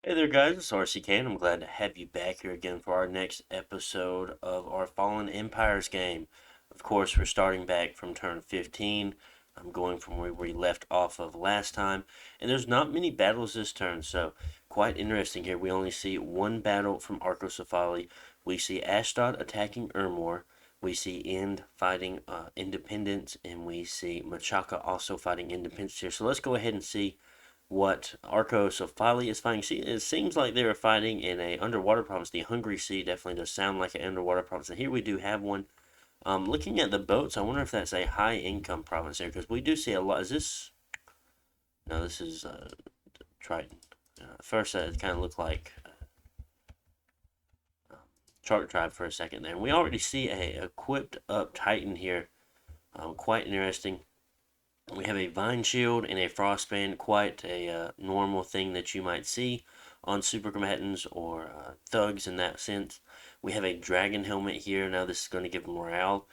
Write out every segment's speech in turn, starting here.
Hey there, guys. It's RCK, and I'm glad to have you back here again for our next episode of our Fallen Empires game. Of course, we're starting back from turn 15. I'm going from where we left off of last time, and there's not many battles this turn, so quite interesting here. We only see one battle from Arcosophaly. We see Ashdod attacking Ermor. We see End fighting Independence, and we see Machaka also fighting Independence here. So let's go ahead and see what Arcosophaly is fighting. See, it seems like they were fighting in a underwater province. The Hungry Sea definitely does sound like an underwater province, and here we do have one. Looking at the boats, I wonder if that's a high income province there, because we do see a lot. Is this? No, this is Triton. First, it kind of looked like Shark Tribe for a second there. And we already see a equipped up Titan here. Quite interesting. We have a Vine Shield and a Frostband, quite a normal thing that you might see on super combatants or thugs in that sense. We have a Dragon Helmet here. Now this is going to give morale.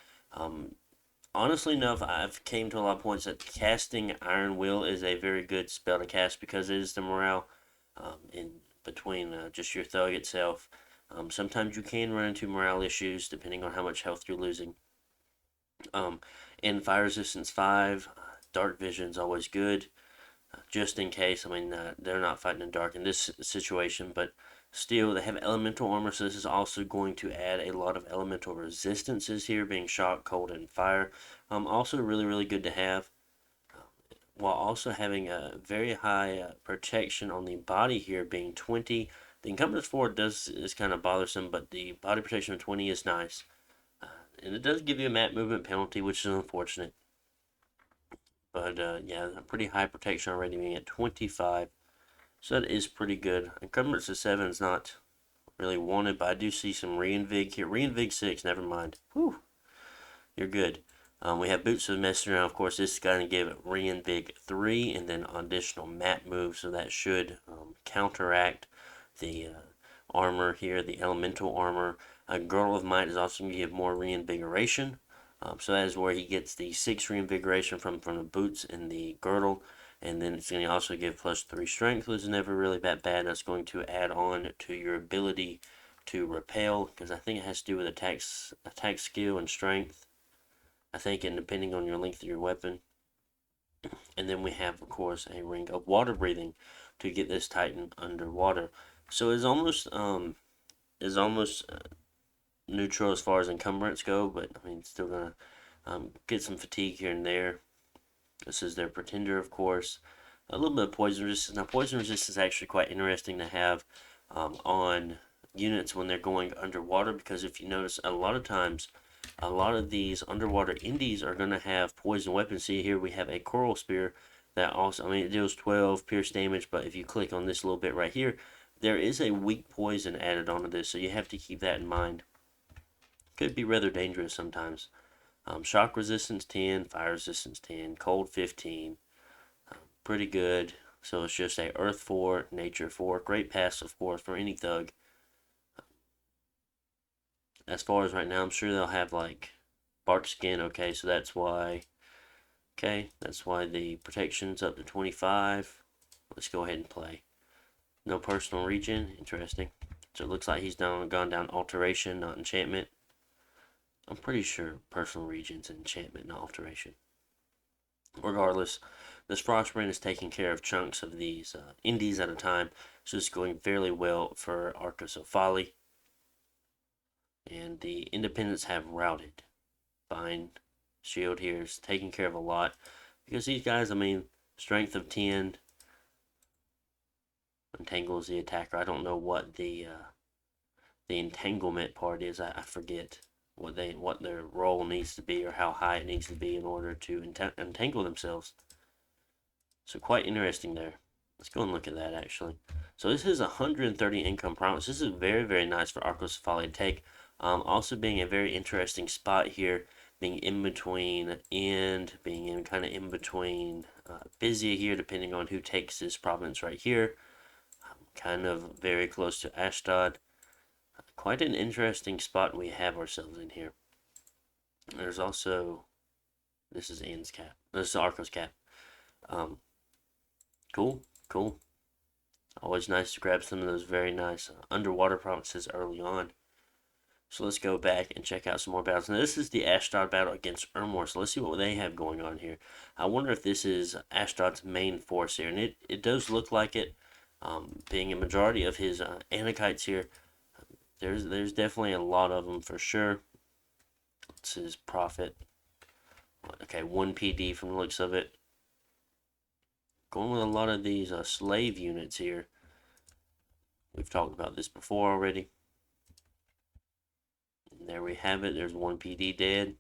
Honestly enough, I've came to a lot of points that casting Iron Will is a very good spell to cast because it is the morale in between just your thug itself. Sometimes you can run into morale issues depending on how much health you're losing. In Fire Resistance 5, Dark Vision is always good, just in case. I mean, they're not fighting in dark in this situation, but still, they have elemental armor, so this is also going to add a lot of elemental resistances here, being shock, cold, and fire. Also, really, really good to have, while also having a very high protection on the body here, being 20. The encumbrance 4 is kind of bothersome, but the body protection of 20 is nice. And it does give you a map movement penalty, which is unfortunate. But yeah, a pretty high protection already, being at 25. So that is pretty good. Encumbrance of 7 is not really wanted, but I do see some Reinvig here. Reinvig 6, never mind. Whew, you're good. We have Boots of the Messenger. Of course, this is going to give Reinvig 3 and then additional map moves, so that should counteract the armor here, the elemental armor. Girdle of Might is also going to give more reinvigoration. So that is where he gets the 6 reinvigoration from the boots and the girdle. And then it's going to also give plus 3 strength, which is never really that bad. That's going to add on to your ability to repel, because I think it has to do with attack skill and strength. I think, and depending on your length of your weapon. And then we have, of course, a ring of water breathing to get this Titan underwater. So it's almost neutral as far as encumbrance go, but I mean, still gonna get some fatigue here and there. This is their Pretender, of course. A little bit of poison resistance. Now, poison resistance is actually quite interesting to have on units when they're going underwater, because if you notice, a lot of times, a lot of these underwater indies are going to have poison weapons. See, here we have a Coral Spear that also, I mean, it deals 12 pierce damage, but if you click on this little bit right here, there is a weak poison added onto this, so you have to keep that in mind. Could be rather dangerous sometimes. Shock resistance 10, fire resistance 10, cold 15. Pretty good. So it's just a Earth 4, Nature 4. Great pass, of course, for any thug. As far as right now, I'm sure they'll have like bark skin. Okay, so that's why. Okay, that's why the protection's up to 25. Let's go ahead and play. No personal region. Interesting. So it looks like he's gone down alteration, not enchantment. I'm pretty sure personal region's enchantment, not alteration. Regardless, this Frostbrand is taking care of chunks of these indies at a time, so it's going fairly well for Arcosophaly. And the Independents have routed. Fine. Shield here is taking care of a lot, because these guys, I mean, strength of 10 entangles the attacker. I don't know what the entanglement part is. I forget what their role needs to be or how high it needs to be in order to entangle themselves. So quite interesting there. Let's go and look at that actually. So this is 130 income promise. This is very, very nice for Arcosophaly to take. Also being a very interesting spot here, being in between End, being in kind of in between Busy here, depending on who takes this province right here. Kind of very close to Ashdod. Quite an interesting spot we have ourselves in here. There's also, this is End's cap. This is Arco's cap. Cool, cool. Always nice to grab some of those very nice underwater provinces early on. So let's go back and check out some more battles. Now this is the Ashdod battle against Ermor. So let's see what they have going on here. I wonder if this is Ashdod's main force here. And it does look like it, being a majority of his Anakites here. There's definitely a lot of them for sure. This is Prophet. Okay, 1 PD from the looks of it. Going with a lot of these slave units here. We've talked about this before already. And there we have it. There's 1 PD dead.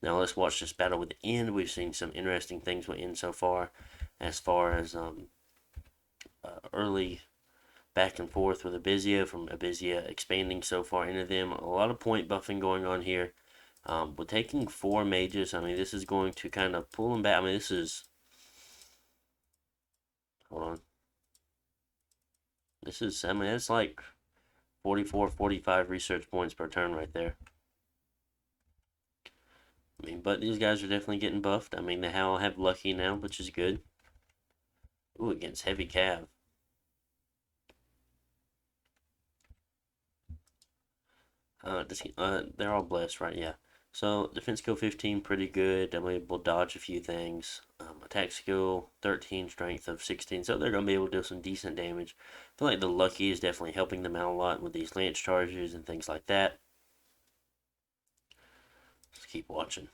Now let's watch this battle with End. We've seen some interesting things with End so far as early back and forth with Abizia, from Abizia expanding so far into them. A lot of point buffing going on here. With taking 4 mages, I mean, this is going to kind of pull them back. I mean, this is... Hold on. This is, I mean, it's like 44, 45 research points per turn right there. I mean, but these guys are definitely getting buffed. I mean, they all have Lucky now, which is good. Ooh, against Heavy Cav. They're all blessed, right? Yeah. So, defense skill 15, pretty good. I'm able to dodge a few things. Attack skill 13, strength of 16. So, they're going to be able to do some decent damage. I feel like the Lucky is definitely helping them out a lot with these lance charges and things like that. Let's keep watching.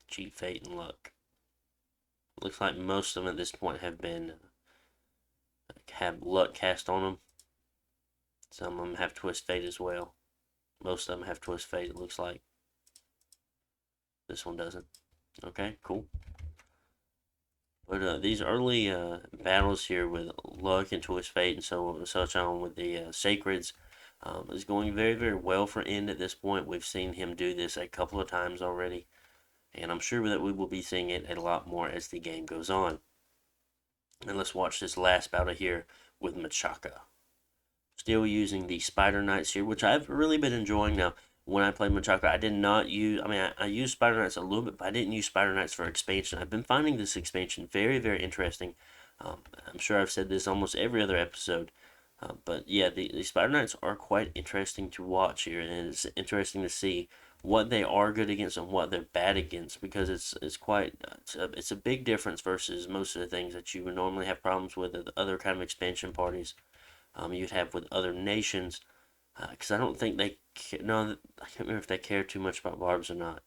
Cheat, fate, and luck. Looks like most of them at this point have luck cast on them. Some of them have twist fate as well. Most of them have twist fate, it looks like. This one doesn't. Okay, cool. But these early battles here with luck and twist fate and such on with the sacreds is going very, very well for End at this point. We've seen him do this a couple of times already, and I'm sure that we will be seeing it a lot more as the game goes on. And let's watch this last battle here with Machaka. Still using the Spider Knights here, which I've really been enjoying. Now, when I played Machaka, I did not use, I used Spider Knights a little bit, but I didn't use Spider Knights for expansion. I've been finding this expansion very, very interesting. I'm sure I've said this almost every other episode. But yeah, the Spider Knights are quite interesting to watch here, and it's interesting to see what they are good against and what they're bad against, because it's a big difference versus most of the things that you would normally have problems with other kind of expansion parties you'd have with other nations, because I don't think I can't remember if they care too much about barbs or not.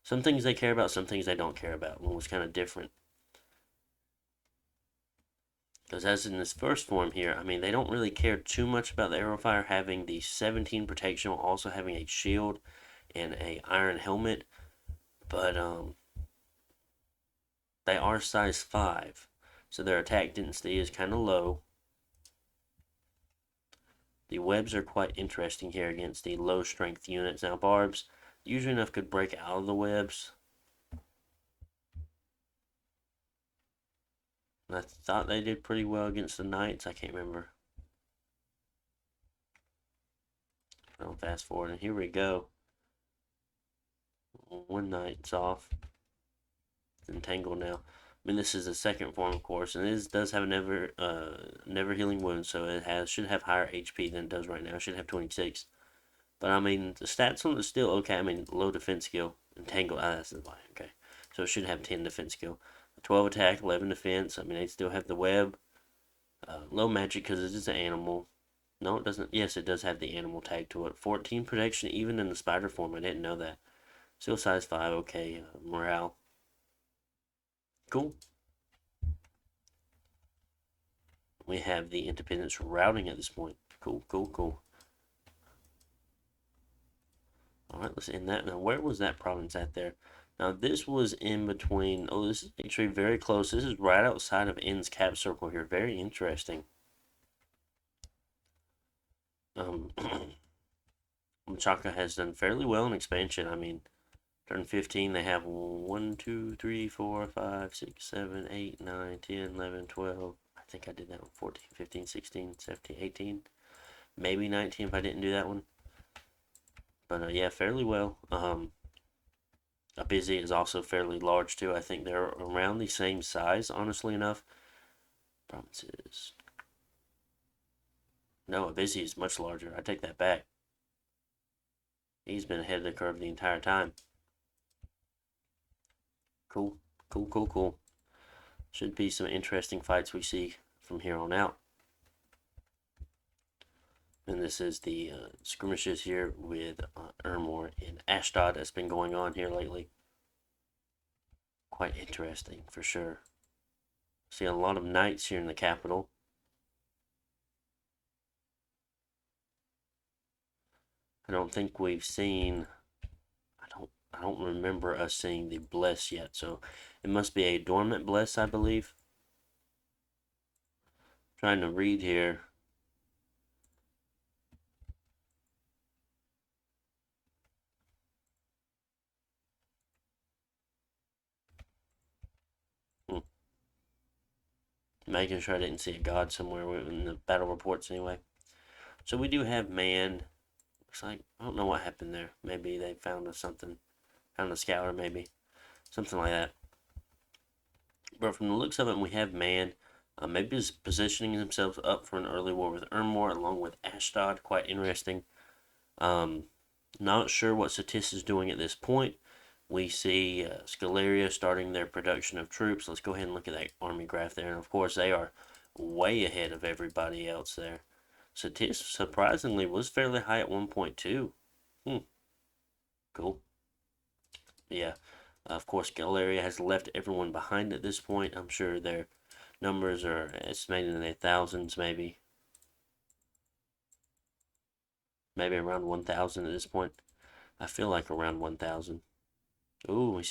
Some things they care about, some things they don't care about. One was kind of different. Because as in this first form here, I mean, they don't really care too much about the Arrowfire having the 17 protection while also having a shield and a iron helmet. But they are size 5, so their attack density is kind of low. The webs are quite interesting here against the low strength units. Now barbs, usually enough could break out of the webs. And I thought they did pretty well against the knights. I can't remember. I'll fast forward, and here we go. One knight's off. It's entangled now. I mean, this is the second form, of course, and it does have a never healing wound, so it should have higher HP than it does right now. It should have 26. But I mean, the stats on it is still okay. I mean, low defense skill, entangled. That's the line. Okay, so it should have 10 defense skill, 12 attack, 11 defense. I mean, they still have the web, low magic because it is an animal. No, it doesn't. Yes, it does have the animal tag to it. 14 protection even in the spider form. I didn't know that. Still size 5. Okay, morale. Cool. We have the independence routing at this point. Cool, cool, cool. Alright, let's end that. Now, where was that province at there? Now, this was in between. Oh, this is actually very close. This is right outside of End's cap circle here. Very interesting. Machaka has done fairly well in expansion. I mean, turn 15, they have 1, 2, 3, 4, 5, 6, 7, 8, 9, 10, 11, 12. I think I did that one. 14, 15, 16, 17, 18. Maybe 19 if I didn't do that one. But yeah, fairly well. A busy is also fairly large too. I think they're around the same size, honestly enough. Provinces. No, a busy is much larger. I take that back. He's been ahead of the curve the entire time. Cool, cool, cool, cool. Should be some interesting fights we see from here on out. And this is the skirmishes here with Ermor and Ashdod that's been going on here lately. Quite interesting for sure. See a lot of knights here in the capital. I don't think we've seen. I don't remember us seeing the bless yet, so it must be a dormant bless, I believe. Trying to read here. Hmm. Making sure I didn't see a god somewhere in the battle reports anyway. So we do have man. Looks like I don't know what happened there. Maybe they found us something. Found a scouter, maybe something like that. But from the looks of it, we have man. Maybe just positioning himself up for an early war with Ermor along with Ashdod. Quite interesting. Um, Not sure what Satis is doing at this point. We see Scaleria starting their production of troops. Let's go ahead and look at that army graph there. And of course, they are way ahead of everybody else there. Satis, surprisingly, was fairly high at 1.2. Cool. Yeah. Of course, Galeria has left everyone behind at this point. I'm sure their numbers are estimated in the thousands, maybe. Maybe around 1,000 at this point. I feel like around 1,000. Ooh, we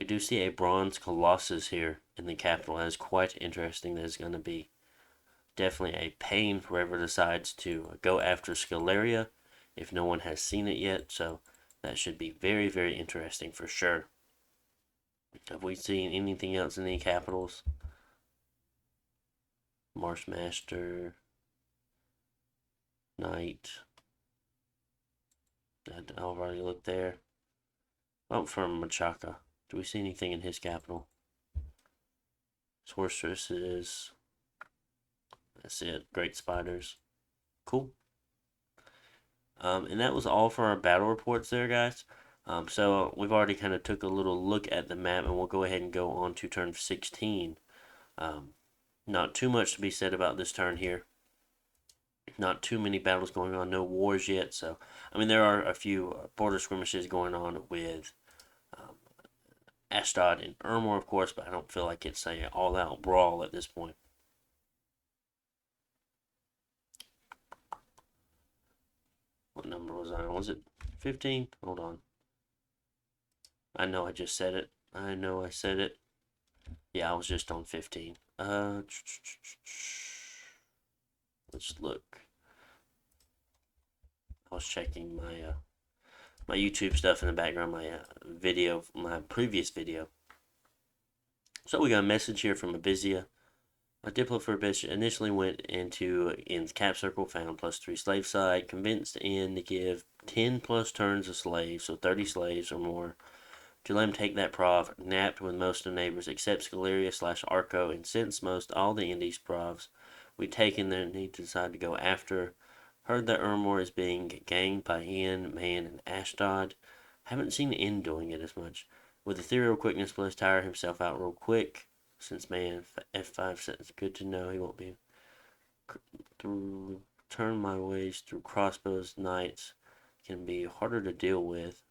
do see a bronze colossus here in the capital. That is quite interesting. That is going to be definitely a pain for whoever decides to go after Scaleria if no one has seen it yet. So that should be very, very interesting for sure. Have we seen anything else in the capitals? Marshmaster, Knight. I've already looked there. Oh, from Machaca. Do we see anything in his capital? Sorceresses. That's it. Great spiders. Cool. And that was all for our battle reports there, guys. So we've already kind of took a little look at the map, and we'll go ahead and go on to turn 16. Not too much to be said about this turn here. Not too many battles going on, no wars yet. So, I mean, there are a few border skirmishes going on with um, Ashdod and Ermor, of course, but I don't feel like it's an all-out brawl at this point. What number was I on? Was it 15? Hold on. I know I just said it. I know I said it. Yeah, I was just on 15. Let's look. I was checking my YouTube stuff in the background, my previous video. So we got a message here from Abizia. A Diplofurbish initially went into N's cap circle, found +3 slave side, convinced N to give 10 plus turns of slaves, so 30 slaves or more, to let him take that prov, napped with most of the neighbors except Scaleria/Arco, and since most all the Indies provs we'd taken there, he decided to go after. Heard that Ermor is being ganged by N, Man, and Ashdod. Haven't seen N doing it as much. With ethereal quickness, let's tire himself out real quick. Since Man F5 says good to know he won't be through turn my ways through crossbows knights can be harder to deal with.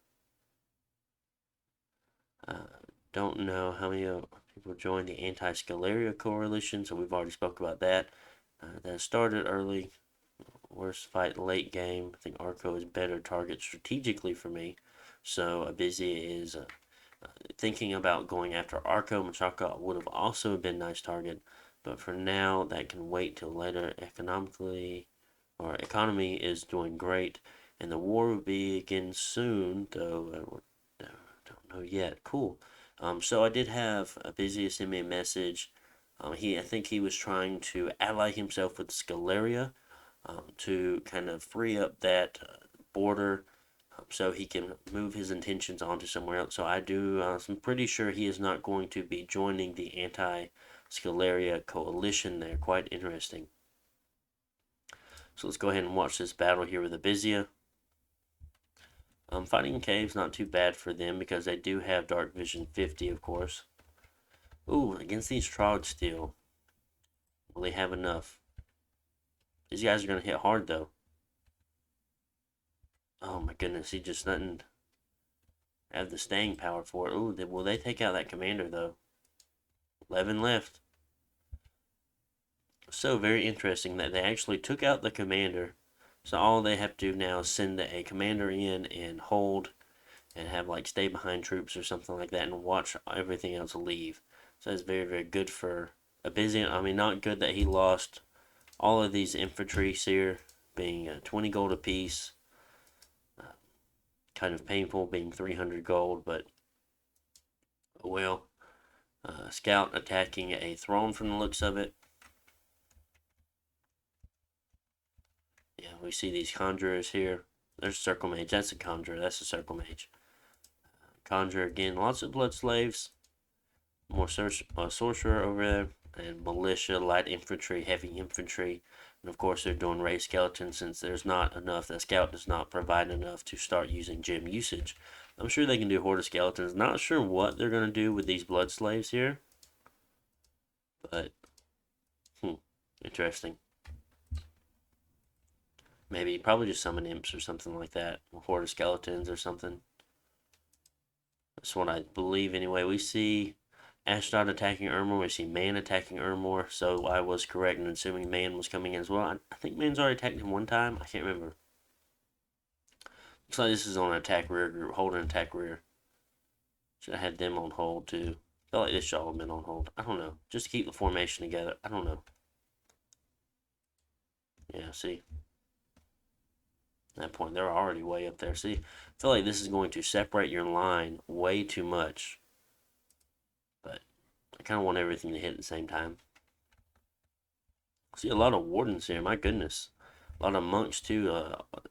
Don't know how many people joined the anti-Scaleria coalition, so we've already spoke about that. That started early. Worst fight late game. I think Arco is better target strategically for me. So Abizia is thinking about going after Arco. Machaca would have also been a nice target, but for now that can wait till later. Economically, or economy is doing great, and the war will begin soon. Though I don't know yet. Cool. So I did have Abizia send me a message. I think he was trying to ally himself with Scaleria to kind of free up that border so he can move his intentions onto somewhere else. So I'm pretty sure he is not going to be joining the anti-Scaleria coalition there. Quite interesting. So let's go ahead and watch this battle here with Abizia. Fighting caves not too bad for them because they do have Dark Vision 50, of course. Ooh, against these Troggs still. Will they have enough? These guys are going to hit hard, though. Oh my goodness, he just doesn't have the staying power for it. Ooh, will they take out that commander, though? 11 left. So very interesting that they actually took out the commander. So all they have to do now is send a commander in and hold and have like stay behind troops or something like that and watch everything else leave. So that's very, very good for Abizia. I mean, not good that he lost all of these infantry here, being 20 gold apiece. Kind of painful being 300 gold, but well. Scout attacking a throne from the looks of it. Yeah, we see these conjurers here. There's a circle mage. That's a conjurer. That's a circle mage. Conjurer again. Lots of blood slaves. More sorcerer over there. And militia, light infantry, heavy infantry. And of course, they're doing ray skeletons since there's not enough. The scout does not provide enough to start using gem usage. I'm sure they can do horde of skeletons. Not sure what they're going to do with these blood slaves here. But, interesting. Maybe, probably just summon imps or something like that. Horde of skeletons or something. That's what I believe anyway. We see Ashdod attacking Ermor. We see Man attacking Ermor. So I was correct in assuming Man was coming in as well. I think Man's already attacked him one time. I can't remember. Looks like this is on an attack rear group. Hold and attack rear. Should have had them on hold too. I feel like this should all have been on hold. I don't know. Just to keep the formation together. I don't know. Yeah, see. At that point, they're already way up there. See, I feel like this is going to separate your line way too much. But I kind of want everything to hit at the same time. See a lot of wardens here. My goodness. A lot of monks too.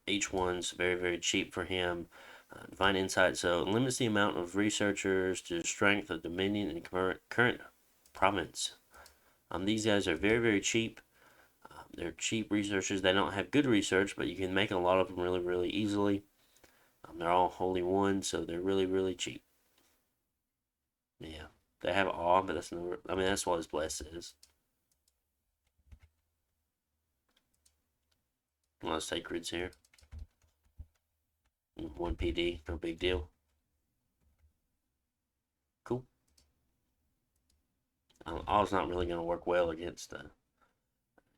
H1's very, very cheap for him. Divine Insight. So it limits the amount of researchers to the strength of Dominion and current province. These guys are very, very cheap. They're cheap researchers. They don't have good research, but you can make a lot of them really, really easily. They're all holy ones, so they're really, really cheap. Yeah, they have awe, but that's never. I mean, that's what his bless is. A lot of sacreds here. 1 PD, no big deal. Cool. Aw's not really going to work well against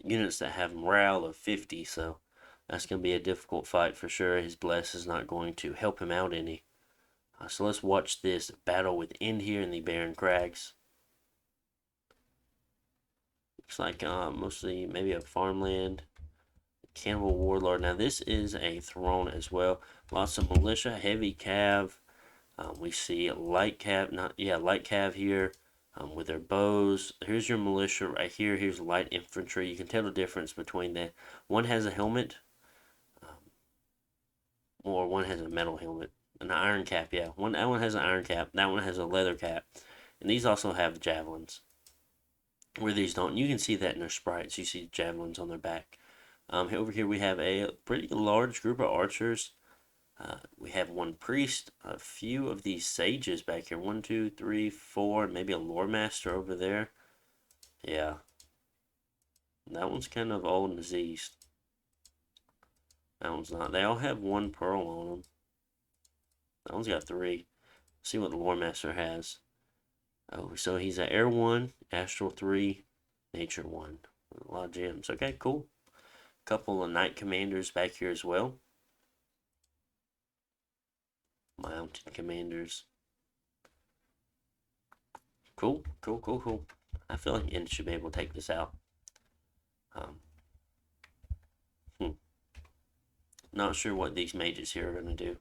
units that have morale of 50, so that's going to be a difficult fight for sure. His bless is not going to help him out any. So let's watch this battle with end here in the Barren Crags. Looks like mostly maybe a farmland. Cannibal Warlord. Now this is a throne as well. Lots of militia, heavy cav. We see light cav, light cav here with their bows. Here's your militia right here. Here's light infantry. You can tell the difference between that. One has a helmet, or one has a metal helmet. An iron cap, yeah. That one has an iron cap. That one has a leather cap. And these also have javelins. Where these don't. You can see that in their sprites. You see javelins on their back. Over here we have a pretty large group of archers. We have one priest, a few of these sages back here. 1, 2, 3, 4, maybe a lore master over there. Yeah. That one's kind of old and diseased. That one's not. They all have 1 pearl on them. That one's got 3. Let's see what the lore master has. Oh, so he's an air 1, astral 3, nature 1. A lot of gems. Okay, cool. Couple of knight commanders back here as well. Mounted commanders. Cool. I feel like Int should be able to take this out. Not sure what these mages here are going to do.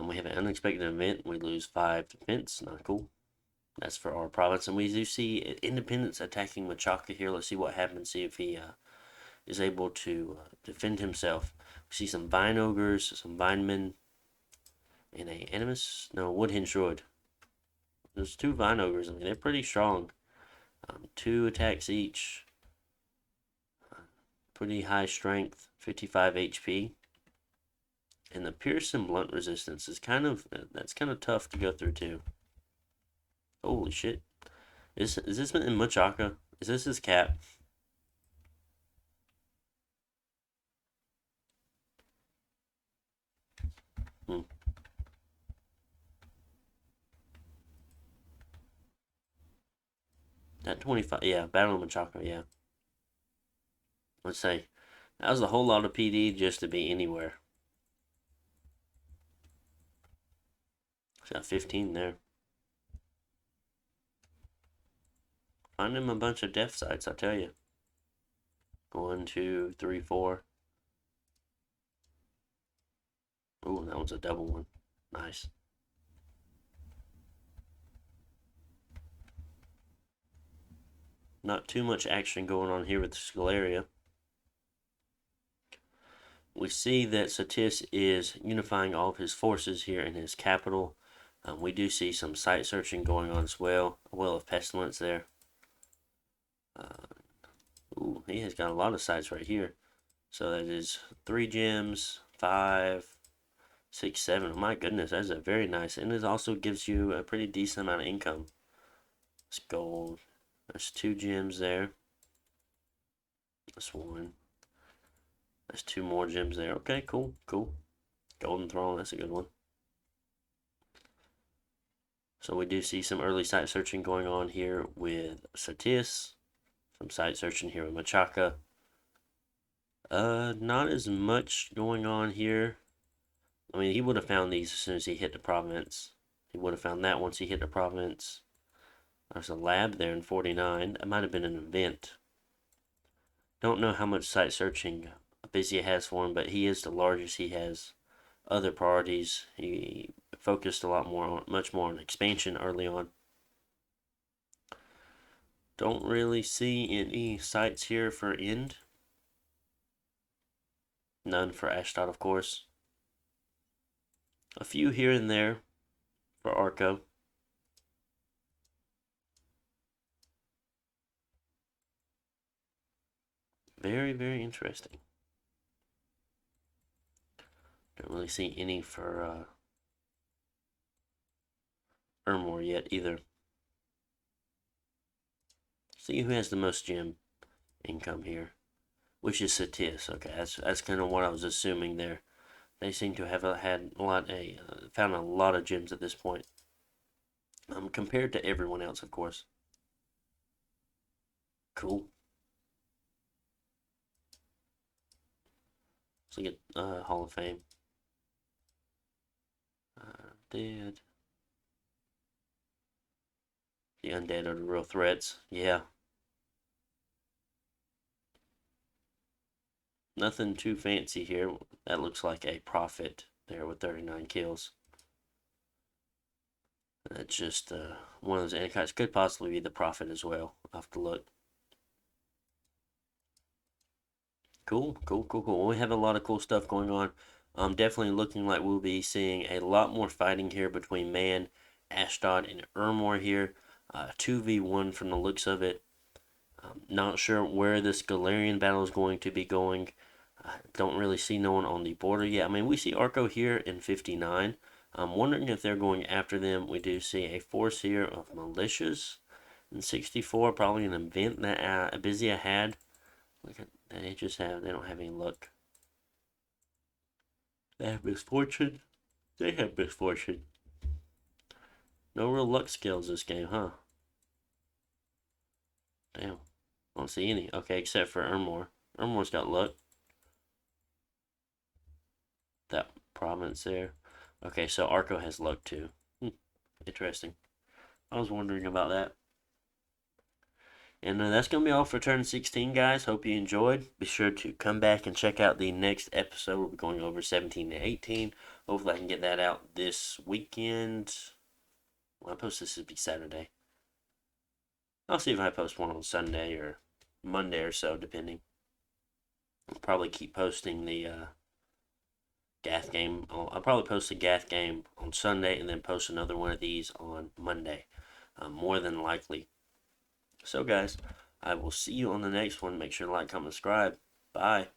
We have an unexpected event. We lose 5 defense. Not cool. That's for our province. And we do see Independence attacking Machaca here. Let's see what happens. See if he is able to defend himself. We see some Vine Ogres, some Vinemen, and a Animus, no, Woodhenge Droid. There's 2 Vine Ogres. I mean, they're pretty strong. 2 attacks each. Pretty high strength, 55 HP. And the Pierce and Blunt resistance is that's kind of tough to go through too. Holy shit. Is this in Machaka? Is this his cap? Hmm. That 25, yeah, Battle of Machaka, yeah. Let's say, that was a whole lot of PD just to be anywhere. Got 15 there. Find him a bunch of death sites, I tell you. 1, 2, 3, 4. Ooh, that was a double one. Nice. Not too much action going on here with Scalaria. We see that Satis is unifying all of his forces here in his capital. We do see some site searching going on as well. A Well of Pestilence there. Ooh, he has got a lot of sites right here. So that is 3 gems, 5, 6, 7. Oh my goodness, that's a very nice. And it also gives you a pretty decent amount of income. It's gold. There's 2 gems there. That's 1. There's 2 more gems there. Okay, cool, cool. Golden Throne, that's a good one. So we do see some early site searching going on here with Satis. Some site searching here with Machaka. Not as much going on here. I mean, he would have found these as soon as he hit the province. He would have found that once he hit the province. There's a lab there in 49. That might have been an event. Don't know how much site searching Abizia has for him, but he is the largest. He has other priorities. He focused a lot more on, much more on expansion early on. Don't really see any sites here for End. None for Ashdod, of course. A few here and there for Arco. Very, very interesting. Don't really see any for Ermor yet either. See who has the most gem income here, which is Satis. Okay, that's kind of what I was assuming there. They seem to have had found a lot of gems at this point, compared to everyone else, of course. Cool. So get Hall of Fame. Dead. The undead are the real threats. Yeah. Nothing too fancy here. That looks like a Prophet there with 39 kills. That's just one of those antikites. Could possibly be the Prophet as well. I'll have to look. Cool, cool, cool, cool. We have a lot of cool stuff going on. Definitely looking like we'll be seeing a lot more fighting here between Man, Ashdod, and Ermor here. 2v1 from the looks of it. Not sure where this Galarian battle is going to be going. Don't really see no one on the border yet. I mean, we see Arco here in 59. I'm wondering if they're going after them. We do see a force here of militias in 64. Probably an event that Abizia had. Look at they don't have any luck. They have misfortune. They have misfortune. No real luck skills this game, huh? Damn. I don't see any. Okay, except for Ermor. Ermor's got luck. That province there. Okay, so Arco has luck too. Interesting. I was wondering about that. And that's going to be all for turn 16, guys. Hope you enjoyed. Be sure to come back and check out the next episode. We'll be going over 17 to 18. Hopefully I can get that out this weekend. When I post this, it'll be Saturday. I'll see if I post one on Sunday or Monday or so, depending. I'll probably keep posting the Gath game. I'll probably post the Gath game on Sunday and then post another one of these on Monday, more than likely. So, guys, I will see you on the next one. Make sure to like, comment, subscribe. Bye.